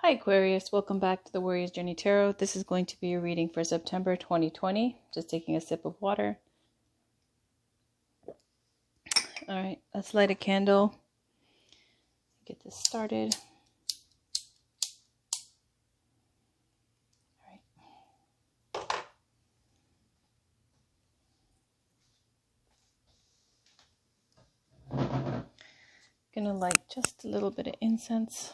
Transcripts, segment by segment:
Hi Aquarius, welcome back to the Warrior's Journey Tarot. This is going to be a reading for September 2020. Just taking a sip of water. Alright, let's light a candle. Get this started. Alright. Gonna light just a little bit of incense.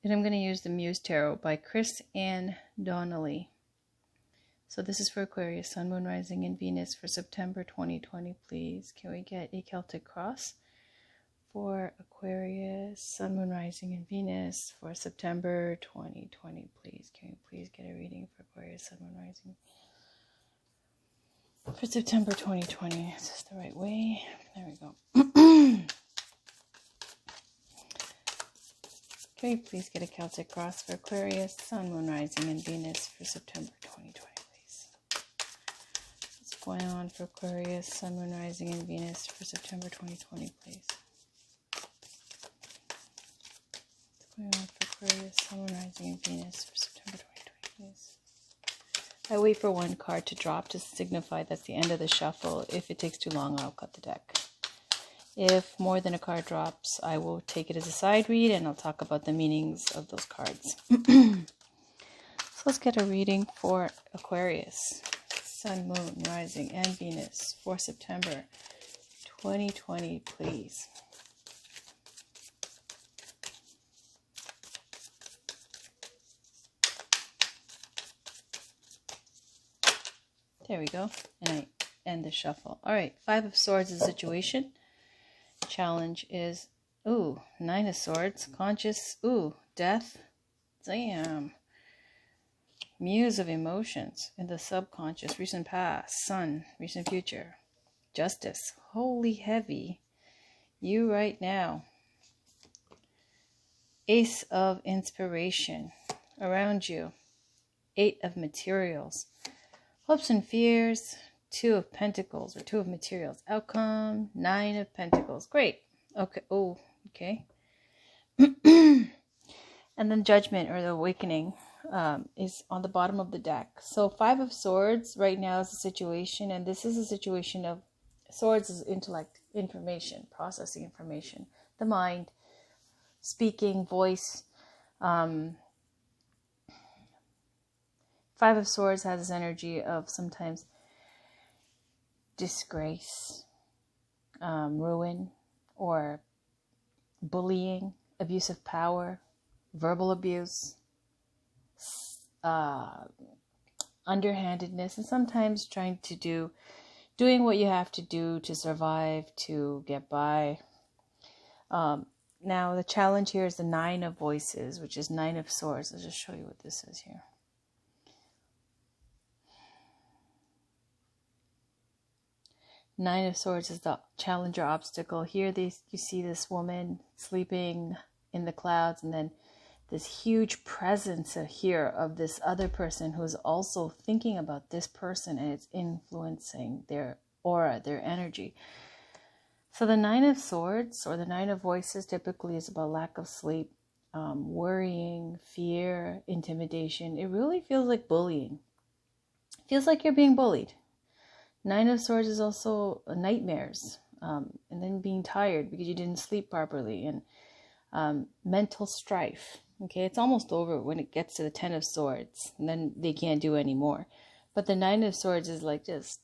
And I'm going to use the Muse Tarot by Chris Ann Donnelly. So this is for Aquarius, Sun, Moon, Rising, and Venus for September 2020, please. Can we get a Celtic cross for Aquarius, Sun, Moon, Rising, and Venus for September 2020, please? Can we please get a reading for Aquarius, Sun, Moon, Rising for September 2020? Is this the right way? There we go. Can we please get a Celtic cross for Aquarius, Sun, Moon, Rising, and Venus for September 2020, please? What's going on for Aquarius, Sun, Moon, Rising, and Venus for September 2020, please? What's going on for Aquarius, Sun, Moon, Rising, and Venus for September 2020, please? I wait for one card to drop to signify that's the end of the shuffle. If it takes too long, I'll cut the deck. If more than a card drops, I will take it as a side read and I'll talk about the meanings of those cards. So let's get a reading for Aquarius, Sun, Moon, Rising, and Venus for September 2020, please. There we go. And I end the shuffle. All right, Five of Swords is the situation. Challenge is, ooh, Nine of Swords, conscious, ooh, death, damn, Muse of emotions in the subconscious, recent past, Sun, recent future, Justice, holy heavy, you right now, Ace of inspiration around you, Eight of materials, hopes and fears, Two of Pentacles, or Two of Materials. Outcome, Nine of Pentacles. Great. Okay. Oh, okay. And then Judgment, or the Awakening, is on the bottom of the deck. So Five of Swords right now is a situation, and this is a situation of Swords is intellect, information, processing information, the mind, speaking, voice. Five of Swords has this energy of sometimes disgrace, ruin, or bullying, abuse of power, verbal abuse, underhandedness, and sometimes doing what you have to do to survive, to get by. Now the challenge here is the Nine of Voices, which is Nine of Swords. I'll just show you what this is here. Nine of Swords is the challenge or obstacle. Here you see this woman sleeping in the clouds, and then this huge presence here of this other person who's also thinking about this person, and it's influencing their aura, their energy. So the Nine of Swords, or the Nine of Voices, typically is about lack of sleep, worrying, fear, intimidation. It really feels like bullying. It feels like you're being bullied. Nine of Swords is also nightmares, and then being tired because you didn't sleep properly, and mental strife. Okay, it's almost over when it gets to the Ten of Swords, and then they can't do any more. But the Nine of Swords is like just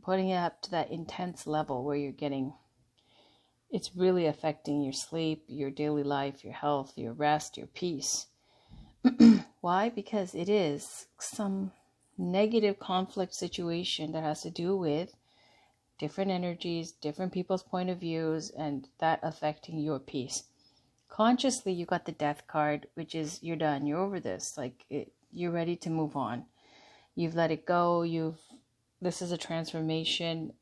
putting it up to that intense level where it's really affecting your sleep, your daily life, your health, your rest, your peace. Why? Because it is some negative conflict situation that has to do with different energies, different people's point of views, and that affecting your peace. Consciously, you got the Death card, which is you're done, you're over this, you're ready to move on. You've let it go. This is a transformation.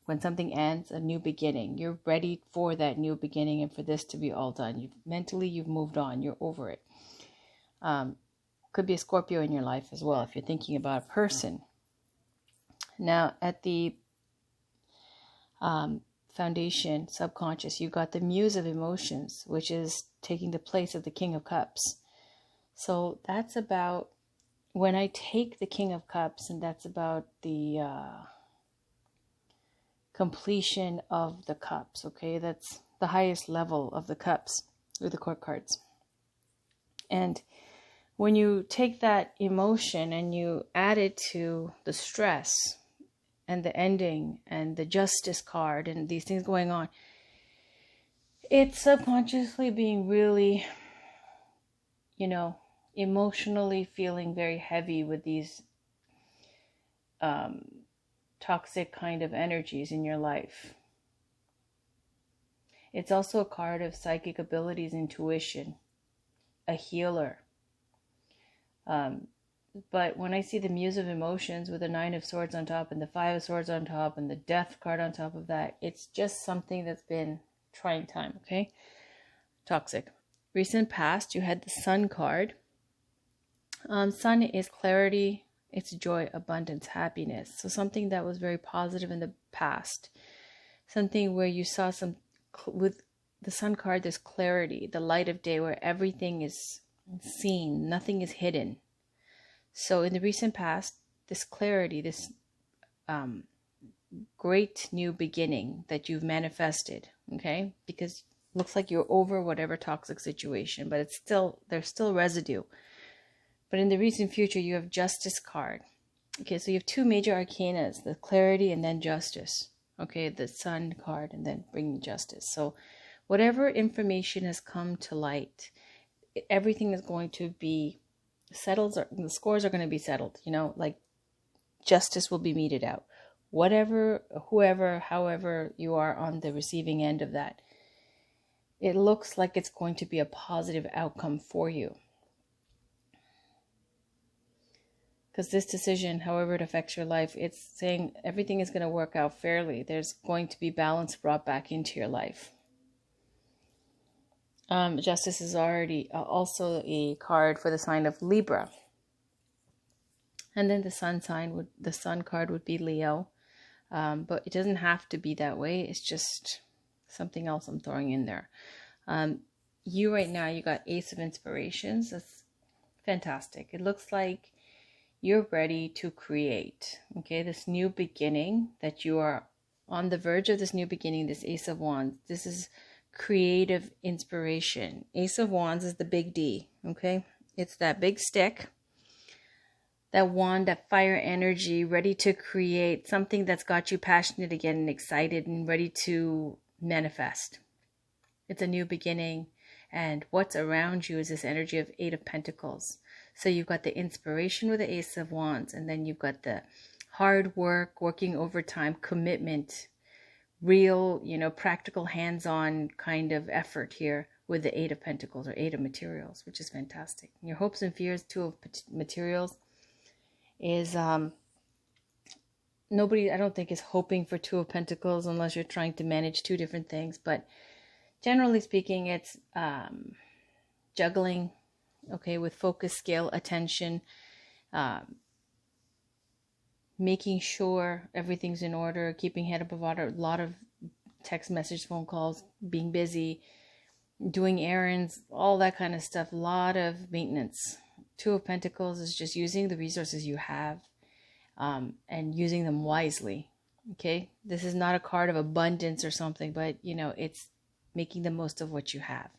When something ends, a new beginning. You're ready for that new beginning and for this to be all done. You've moved on. You're over it. Could be a Scorpio in your life as well if you're thinking about a person. Now, at the foundation, subconscious, you got the Muse of Emotions, which is taking the place of the King of Cups. So that's about, when I take the King of Cups, and that's about the completion of the cups, okay? That's the highest level of the cups with the court cards. And when you take that emotion and you add it to the stress and the ending and the Justice card and these things going on, it's subconsciously being really, emotionally feeling very heavy with these toxic kind of energies in your life. It's also a card of psychic abilities, intuition, a healer. But when I see the Muse of Emotions with the 9 of Swords on top and the 5 of Swords on top and the Death card on top of that, it's just something that's been trying time, okay? Toxic. Recent past, you had the Sun card. Sun is clarity, it's joy, abundance, happiness. So something that was very positive in the past. Something where you saw some, with the Sun card, there's clarity, the light of day, where everything is seen, nothing is hidden. So in the recent past, this clarity, this great new beginning that you've manifested, okay? Because it looks like you're over whatever toxic situation, but it's still, there's still residue. But in the recent future, you have Justice card. Okay, so you have 2 major arcanas, the clarity and then justice. Okay, the Sun card and then bringing justice. So whatever information has come to light, everything is going to be settled. The scores are going to be settled, like justice will be meted out. Whatever, whoever, however you are on the receiving end of that, it looks like it's going to be a positive outcome for you. Because this decision, however it affects your life, it's saying everything is going to work out fairly. There's going to be balance brought back into your life. Justice is already also a card for the sign of Libra. And then the Sun sign, the Sun card would be Leo. But it doesn't have to be that way. It's just something else I'm throwing in there. You right now, you got Ace of Inspirations. That's fantastic. It looks like you're ready to create, okay? This new beginning, that you are on the verge of this new beginning, this Ace of Wands. This is creative inspiration. Ace of Wands is the big D, okay? It's that big stick, that wand, that fire energy, ready to create something that's got you passionate again and excited and ready to manifest. It's a new beginning, and what's around you is this energy of 8 of Pentacles. So you've got the inspiration with the Ace of Wands, and then you've got the hard work, working overtime, commitment, real, practical, hands-on kind of effort here with the 8 of Pentacles or 8 of Materials, which is fantastic. Your hopes and fears, 2 of Materials, is nobody, I don't think, is hoping for 2 of Pentacles unless you're trying to manage 2 different things. But generally speaking, it's juggling, okay, with focus, skill, attention, making sure everything's in order, keeping head above water, a lot of text message, phone calls, being busy, doing errands, all that kind of stuff, a lot of maintenance. 2 of Pentacles is just using the resources you have and using them wisely, okay? This is not a card of abundance or something, but, it's making the most of what you have.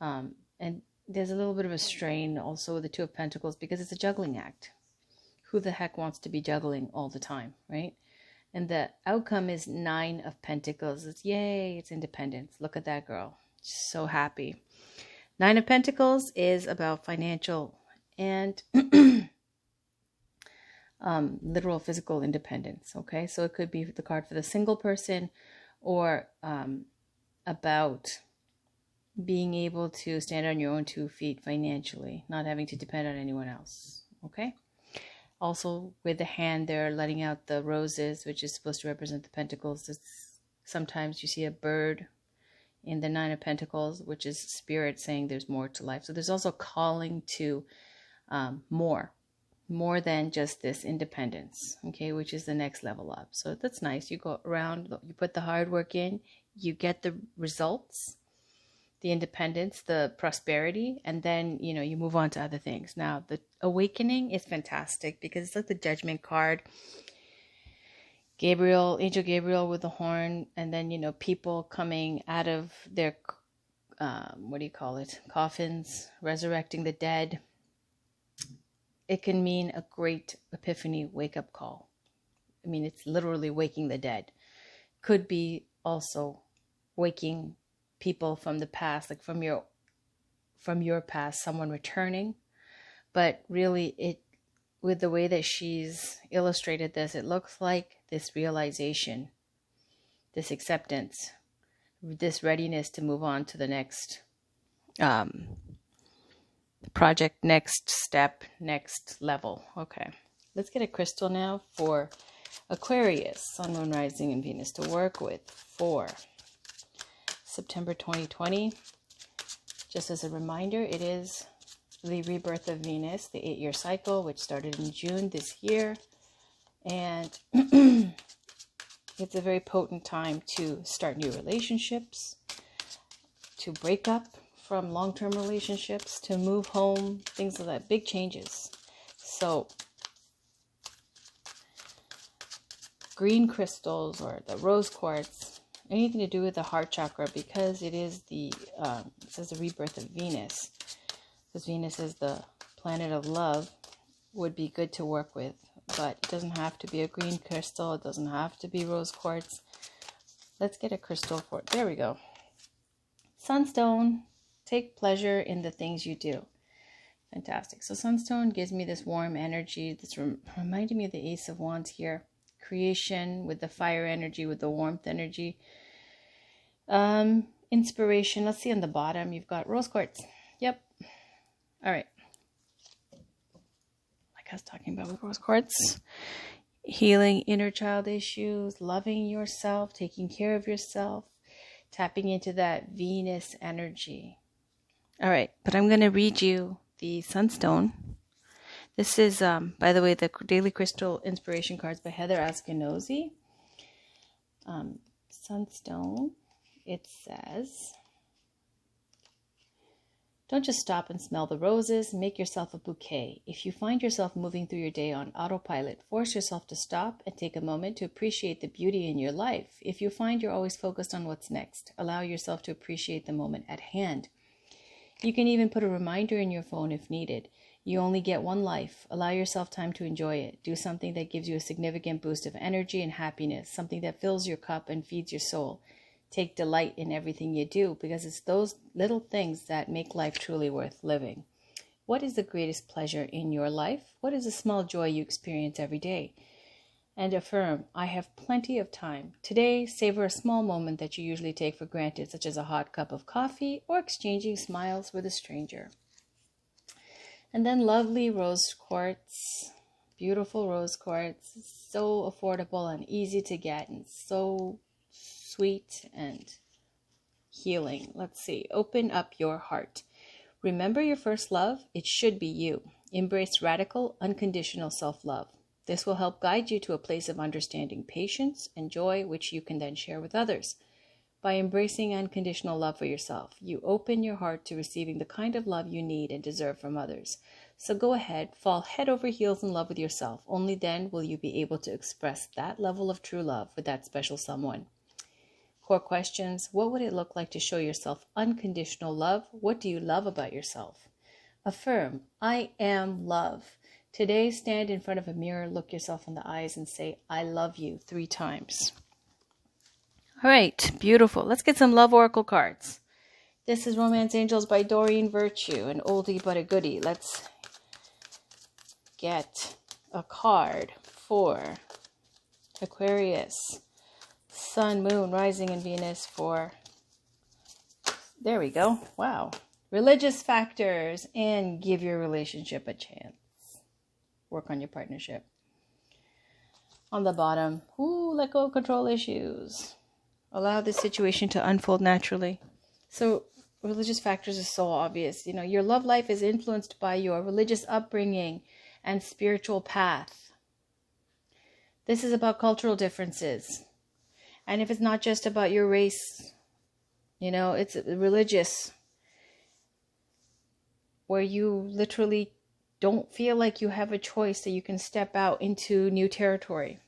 And there's a little bit of a strain also with the 2 of Pentacles because it's a juggling act. Who the heck wants to be juggling all the time, right? And the outcome is 9 of Pentacles. It's yay, it's independence. Look at that girl. She's so happy. 9 of Pentacles is about financial and literal physical independence, okay? So it could be the card for the single person or about being able to stand on your own 2 feet financially, not having to depend on anyone else, okay? Also, with the hand there, letting out the roses, which is supposed to represent the Pentacles. Sometimes you see a bird in the 9 of Pentacles, which is spirit saying there's more to life. So there's also calling to more, more than just this independence, okay, which is the next level up. So that's nice. You go around, you put the hard work in, you get the results, the independence, the prosperity, and then, you know, you move on to other things. Now, the awakening is fantastic because it's like the Judgment card. Gabriel, Angel Gabriel with the horn, and then, you know, people coming out of their, what do you call it, coffins, resurrecting the dead. It can mean a great epiphany, wake-up call. I mean, it's literally waking the dead. Could be also waking people from the past, like from your past, someone returning. But really, it, with the way that she's illustrated this, it looks like this realization, this acceptance, this readiness to move on to the next project, next step, next level. Okay, let's get a crystal now for Aquarius, Sun, Moon, Rising, and Venus to work with for September 2020. Just as a reminder, it is the rebirth of Venus, the 8-year cycle, which started in June this year. And it's a very potent time to start new relationships, to break up from long-term relationships, to move home, things like that, big changes. So green crystals or the rose quartz, anything to do with the heart chakra, because it is the, it says the rebirth of Venus, because Venus is the planet of love, would be good to work with. But it doesn't have to be a green crystal. It doesn't have to be rose quartz. Let's get a crystal for it. There we go. Sunstone. Take pleasure in the things you do. Fantastic. So Sunstone gives me this warm energy. This reminded me of the Ace of Wands here. Creation with the fire energy, with the warmth energy. Inspiration. Let's see on the bottom. You've got rose quartz. Yep. All right. Like I was talking about with rose quartz. Healing inner child issues. Loving yourself. Taking care of yourself. Tapping into that Venus energy. All right, but I'm going to read you the Sunstone. This is, by the way, the Daily Crystal Inspiration Cards by Heather Askinosie. Sunstone, it says, don't just stop and smell the roses, make yourself a bouquet. If you find yourself moving through your day on autopilot, force yourself to stop and take a moment to appreciate the beauty in your life. If you find you're always focused on what's next, allow yourself to appreciate the moment at hand. You can even put a reminder in your phone if needed. You only get one life. Allow yourself time to enjoy it. Do something that gives you a significant boost of energy and happiness, something that fills your cup and feeds your soul. Take delight in everything you do, because it's those little things that make life truly worth living. What is the greatest pleasure in your life? What is a small joy you experience every day? And affirm, I have plenty of time. Today, savor a small moment that you usually take for granted, such as a hot cup of coffee or exchanging smiles with a stranger. And then lovely rose quartz, beautiful rose quartz, so affordable and easy to get and so sweet and healing. Let's see, open up your heart. Remember your first love? It should be you. Embrace radical, unconditional self-love. This will help guide you to a place of understanding, patience, and joy, which you can then share with others. By embracing unconditional love for yourself, you open your heart to receiving the kind of love you need and deserve from others. So go ahead, fall head over heels in love with yourself. Only then will you be able to express that level of true love with that special someone. Core questions. What would it look like to show yourself unconditional love? What do you love about yourself? Affirm, I am love. Today, stand in front of a mirror, look yourself in the eyes, and say, I love you 3 times. All right, beautiful. Let's get some love oracle cards. This is Romance Angels by Doreen Virtue, an oldie but a goodie. Let's get a card for Aquarius, Sun, Moon, Rising, and Venus for, there we go, wow, religious factors, and give your relationship a chance. Work on your partnership. On the bottom, let go of control issues. Allow this situation to unfold naturally. So religious factors is so obvious. You know, your love life is influenced by your religious upbringing and spiritual path. This is about cultural differences. And if it's not just about your race, you know, it's religious, where you literally don't feel like you have a choice, that you can step out into new territory.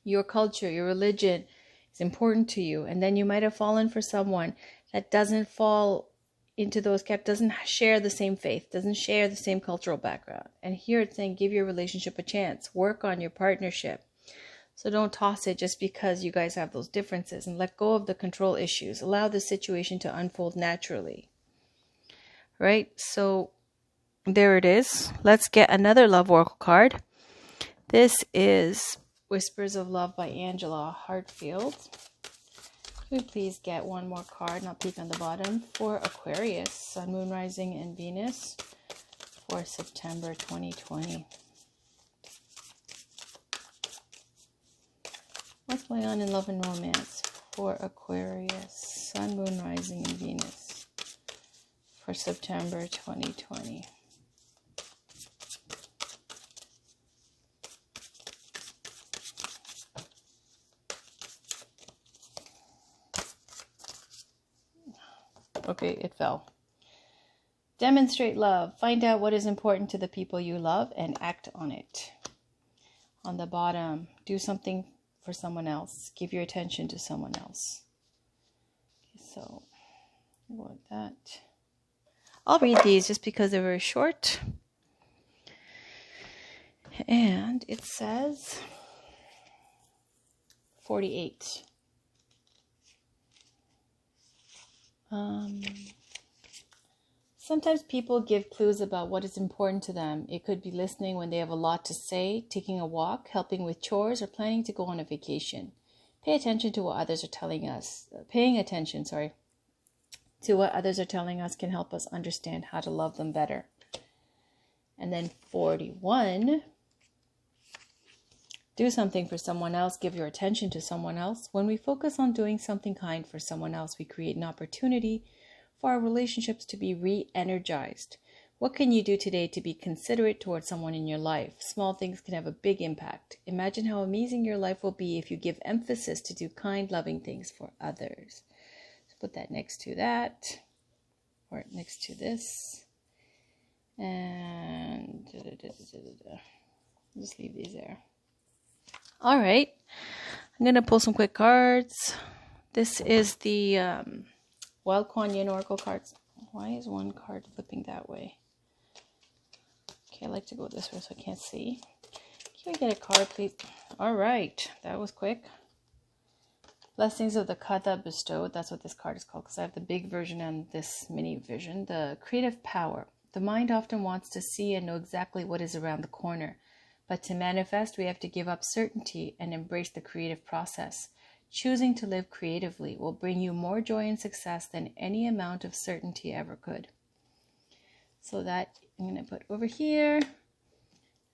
Your culture, your religion is important to you. And then you might have fallen for someone that doesn't fall into those doesn't share the same faith, doesn't share the same cultural background. And here it's saying, give your relationship a chance. Work on your partnership. So don't toss it just because you guys have those differences, and let go of the control issues. Allow the situation to unfold naturally. Right? So there it is. Let's get another love oracle card. This is Whispers of Love by Angela Hartfield. Can we please get one more card, and I'll peek on the bottom, for Aquarius, Sun, Moon, Rising, and Venus for September 2020. What's going on in love and romance for Aquarius, Sun, Moon, Rising, and Venus for September 2020? Okay, it fell. Demonstrate love. Find out what is important to the people you love and act on it. On the bottom, do something for someone else. Give your attention to someone else. Okay, so go with that. I'll read these just because they're very short. And it says 48. Sometimes people give clues about what is important to them. It could be listening when they have a lot to say, taking a walk, helping with chores, or planning to go on a vacation. Pay attention to what others are telling us. Paying attention, to what others are telling us can help us understand how to love them better. And then 41. Do something for someone else. Give your attention to someone else. When we focus on doing something kind for someone else, we create an opportunity for our relationships to be re-energized. What can you do today to be considerate towards someone in your life? Small things can have a big impact. Imagine how amazing your life will be if you give emphasis to do kind, loving things for others. So put that next to that, or next to this. And just leave these there. All right, I'm going to pull some quick cards. This is the Wild Kuan Yin Oracle cards. Why is one card flipping that way? Okay, I like to go this way so I can't see. Can we get a card, please? All right, that was quick. Blessings of the Kata bestowed. That's what this card is called, because I have the big version and this mini version. The creative power. The mind often wants to see and know exactly what is around the corner. But to manifest, we have to give up certainty and embrace the creative process. Choosing to live creatively will bring you more joy and success than any amount of certainty ever could. So that I'm going to put over here.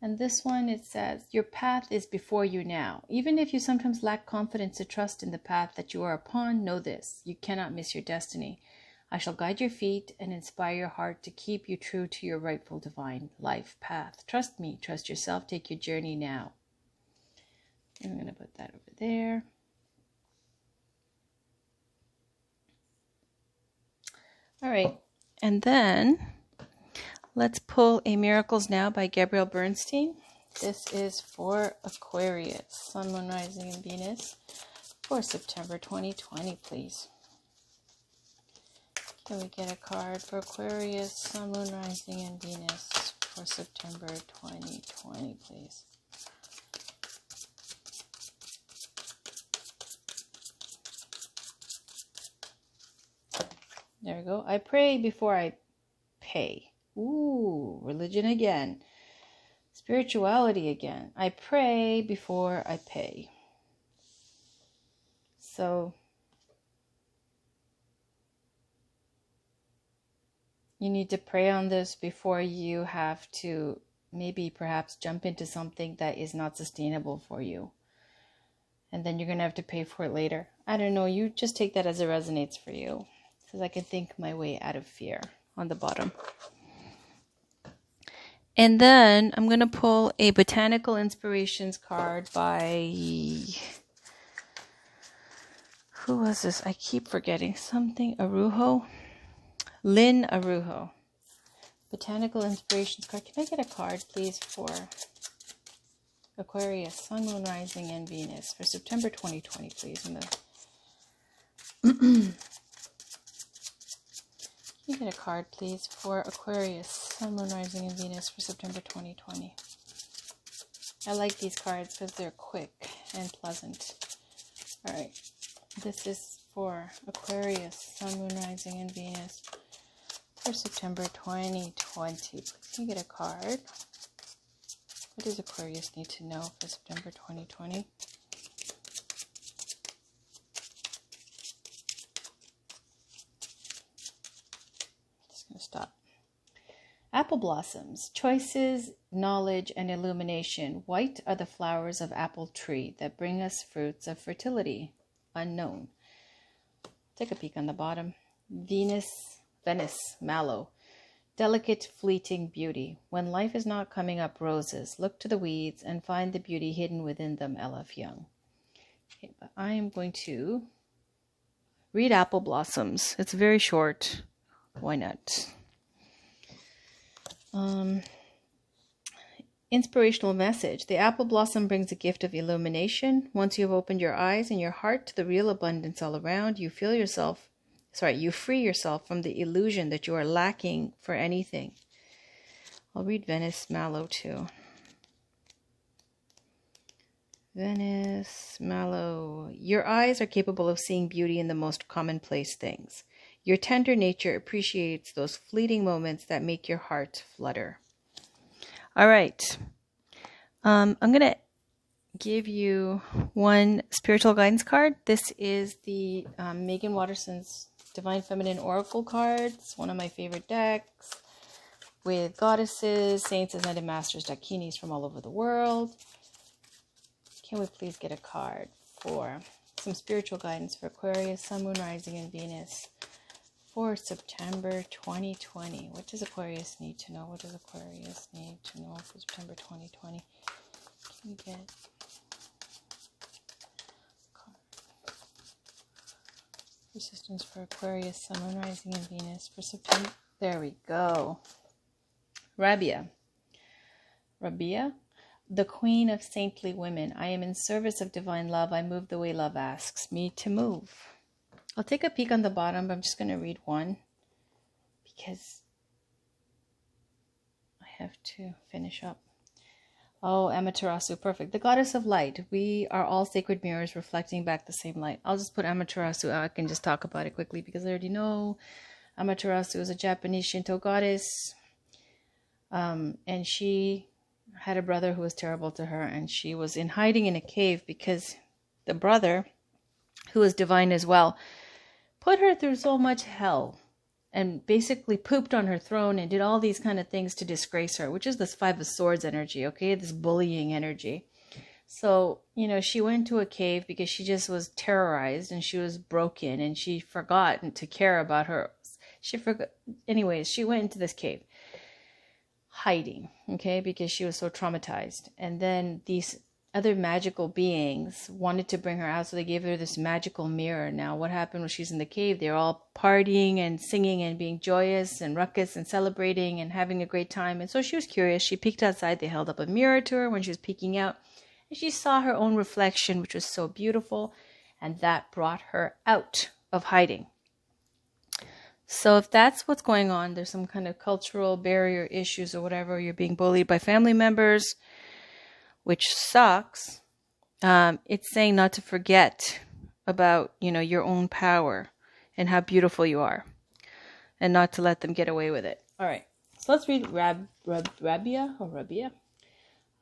And this one, it says, your path is before you now. Even if you sometimes lack confidence to trust in the path that you are upon, know this: you cannot miss your destiny. I shall guide your feet and inspire your heart to keep you true to your rightful divine life path. Trust me, trust yourself, take your journey now. I'm going to put that over there. All right, and then let's pull a Miracles Now by Gabrielle Bernstein. This is for Aquarius, Sun, Moon, Rising, and Venus for September 2020, please. Can we get a card for Aquarius, Sun, Moon, Rising, and Venus for September 2020, please? There we go. I pray before I pay. Ooh, religion again. Spirituality again. I pray before I pay. So you need to pray on this before you have to maybe perhaps jump into something that is not sustainable for you. And then you're going to have to pay for it later. I don't know. You just take that as it resonates for you. Because I can think my way out of fear on the bottom. And then I'm going to pull a Botanical Inspirations card by... Who was this? I keep forgetting something. Arujo? Lynn Arujo. Botanical Inspirations card. Can I get a card, please, for Aquarius, Sun, Moon, Rising, and Venus for September 2020, please? Can you get a card, please, for Aquarius, Sun, Moon, Rising, and Venus for September 2020? I like these cards because they're quick and pleasant. All right. This is for Aquarius, Sun, Moon, Rising, and Venus for September 2020. Please can you get a card? What does Aquarius need to know for September 2020? Just going to stop. Apple blossoms, choices, knowledge, and illumination. White are the flowers of apple tree that bring us fruits of fertility. Unknown. Take a peek on the bottom. Venice, mallow. Delicate, fleeting beauty. When life is not coming up roses, look to the weeds and find the beauty hidden within them. L.F. Young. Okay, but I am going to read Apple Blossoms. It's very short. Why not? Inspirational message. The apple blossom brings a gift of illumination. Once you have opened your eyes and your heart to the real abundance all around, you free yourself from the illusion that you are lacking for anything. I'll read Venice Mallow too. Venice Mallow. Your eyes are capable of seeing beauty in the most commonplace things. Your tender nature appreciates those fleeting moments that make your heart flutter. All right. I'm going to give you one spiritual guidance card. This is the Megan Watterson's Divine Feminine Oracle cards. One of my favorite decks with goddesses, saints, ascended masters, dakinis from all over the world. Can we please get a card for some spiritual guidance for Aquarius, Sun, Moon, Rising, and Venus for September 2020. What does Aquarius need to know? What does Aquarius need to know for September 2020? Can you get resistance for Aquarius, Sun, Moon, Rising, and Venus for September? There we go. Rabia, the queen of saintly women. I am in service of divine love. I move the way love asks me to move. I'll take a peek on the bottom, but I'm just going to read one because I have to finish up. Oh, Amaterasu, perfect. The goddess of light. We are all sacred mirrors reflecting back the same light. I'll just put Amaterasu out. I can just talk about it quickly because I already know Amaterasu is a Japanese Shinto goddess. And she had a brother who was terrible to her, and she was in hiding in a cave because the brother, who was divine as well, put her through so much hell and basically pooped on her throne and did all these kind of things to disgrace her, which is this Five of Swords energy, okay? This bullying energy. So, she went to a cave because she just was terrorized and she was broken and she forgot to care about her. Anyways, she went into this cave hiding, okay? Because she was so traumatized. And then these other magical beings wanted to bring her out, so they gave her this magical mirror. Now, what happened when she's in the cave? They're all partying and singing and being joyous and ruckus and celebrating and having a great time. And so she was curious. She peeked outside. They held up a mirror to her when she was peeking out, and she saw her own reflection, which was so beautiful, and that brought her out of hiding. So if that's what's going on, there's some kind of cultural barrier issues or whatever, you're being bullied by family members, which sucks. It's saying not to forget about, your own power and how beautiful you are, and not to let them get away with it. All right, so let's read Rabia.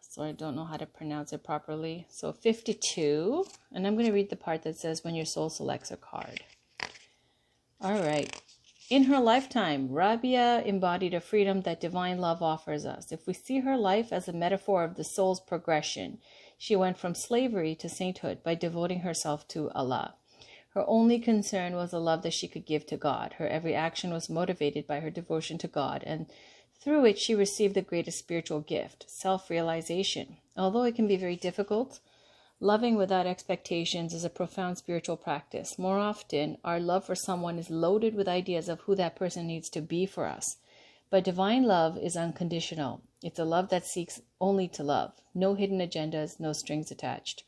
So I don't know how to pronounce it properly. So 52, and I'm going to read the part that says when your soul selects a card. All right. In her lifetime, Rabia embodied a freedom that divine love offers us. If we see her life as a metaphor of the soul's progression, she went from slavery to sainthood by devoting herself to Allah. Her only concern was the love that she could give to God. Her every action was motivated by her devotion to God and Through it, she received the greatest spiritual gift, self-realization. Although it can be very difficult, loving without expectations is a profound spiritual practice. More often, our love for someone is loaded with ideas of who that person needs to be for us. But divine love is unconditional. It's a love that seeks only to love. No hidden agendas, no strings attached.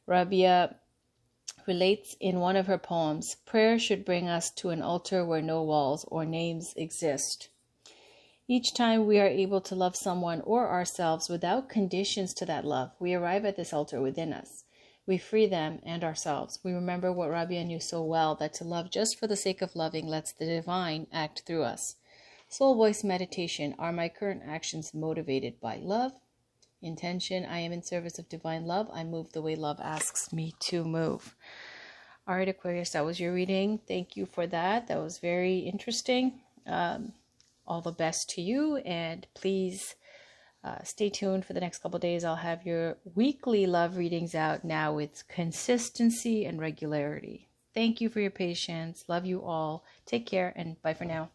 Rabia relates in one of her poems, prayer should bring us to an altar where no walls or names exist. Each time we are able to love someone or ourselves without conditions to that love, we arrive at this altar within us. We free them and ourselves. We remember what Rabia knew so well, that to love just for the sake of loving lets the divine act through us. Soul Voice Meditation. Are my current actions motivated by love? Intention. I am in service of divine love. I move the way love asks me to move. All right, Aquarius, that was your reading. Thank you for that. That was very interesting. All the best to you, and please stay tuned for the next couple of days. I'll have your weekly love readings out now with consistency and regularity. Thank you for your patience. Love you all. Take care, and bye for now.